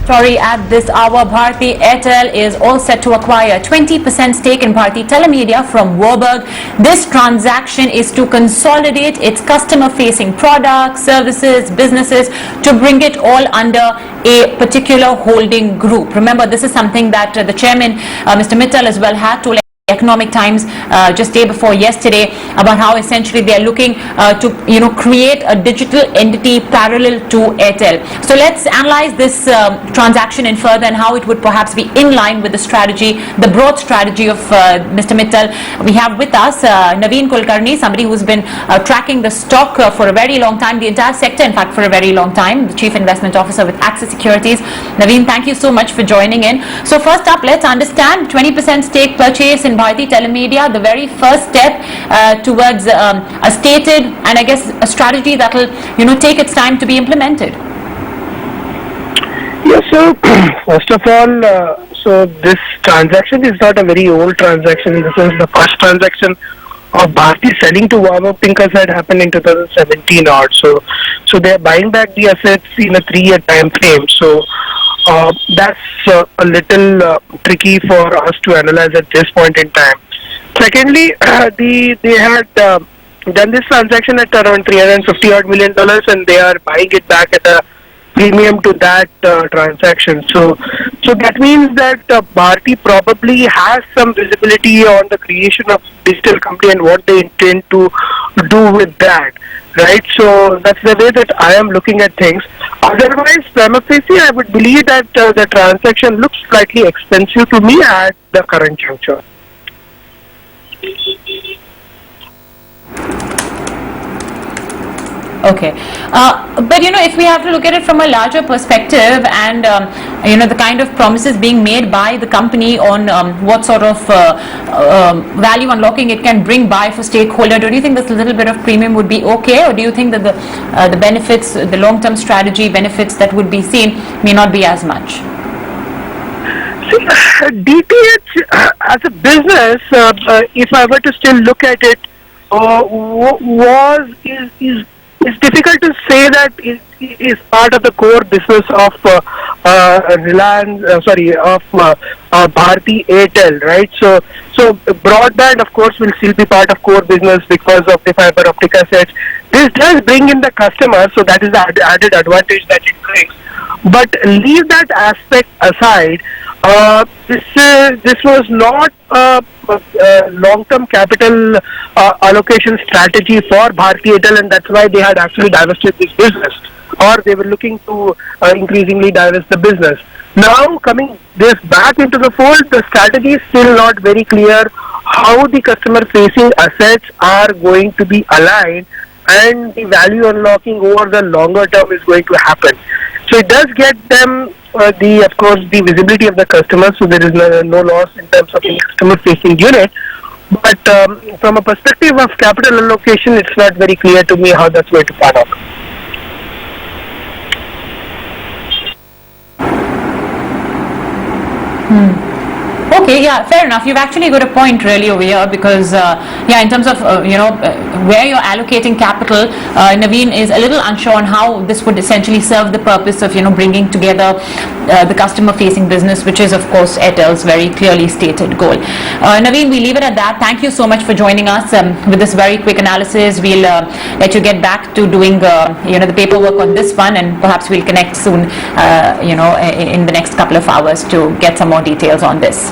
Story at this hour, Bharti Airtel is all set to acquire 20% stake in Bharti Telemedia from Warburg. This transaction is to consolidate its customer-facing products, services, businesses to bring it all under a particular holding group. Remember, this is something that the chairman, Mr. Mittal, as well had told Economic Times just day before yesterday about how essentially they are looking to create a digital entity parallel to Airtel. So let's analyze this transaction in further and how it would perhaps be in line with the strategy, the broad strategy of Mr. Mittal. We have with us Naveen Kulkarni, somebody who's been tracking the stock for a very long time, the entire sector in fact for a very long time, the Chief Investment Officer with Axis Securities. Naveen, thank you so much for joining in. So first up, let's understand 20% stake purchase in Bharti Telemedia, the very first step towards a stated and I guess a strategy that will take its time to be implemented. Yes, so first of all, so this transaction is not a very old transaction in the sense the first transaction of Bharti selling to Warburg Pincus had happened in 2017 odd. So they are buying back the assets in a 3-year time frame. So that's a little tricky for us to analyze at this point in time. Secondly, they had done this transaction at around $350 odd million, and they are buying it back at a premium to that transaction. So that means that Bharti probably has some visibility on the creation of digital company and what they intend to do with that. Right, so that's the way that I am looking at things. Otherwise, prima facie, I would believe that the transaction looks slightly expensive to me at the current juncture. Okay, but if we have to look at it from a larger perspective and the kind of promises being made by the company on what sort of value unlocking it can bring by for stakeholder, do you think this little bit of premium would be okay, or do you think that the benefits, the long-term strategy benefits that would be seen may not be as much? See, DTH as a business, if I were to still look at it, it's difficult to say that it is part of the core business of Bharti Airtel, right? So broadband, of course, will still be part of core business because of the fiber optic assets. This does bring in the customer, so that is the added advantage that it brings. But leave that aspect aside. This was not a long-term capital allocation strategy for Bharti Airtel, and that's why they had actually divested this business, or they were looking to increasingly divest the business. Now coming this back into the fold, the strategy is still not very clear how the customer-facing assets are going to be aligned and the value unlocking over the longer term is going to happen. So it does get them of course, the visibility of the customer, so there is no loss in terms of the customer-facing unit. But from a perspective of capital allocation, it's not very clear to me how that's going to pan out. Okay, yeah, fair enough. You've actually got a point really over here because, in terms of, where you're allocating capital, Naveen is a little unsure on how this would essentially serve the purpose of, bringing together the customer-facing business, which is, of course, Airtel's very clearly stated goal. Naveen, we leave it at that. Thank you so much for joining us with this very quick analysis. We'll let you get back to doing, the paperwork on this one, and perhaps we'll connect soon, in the next couple of hours to get some more details on this.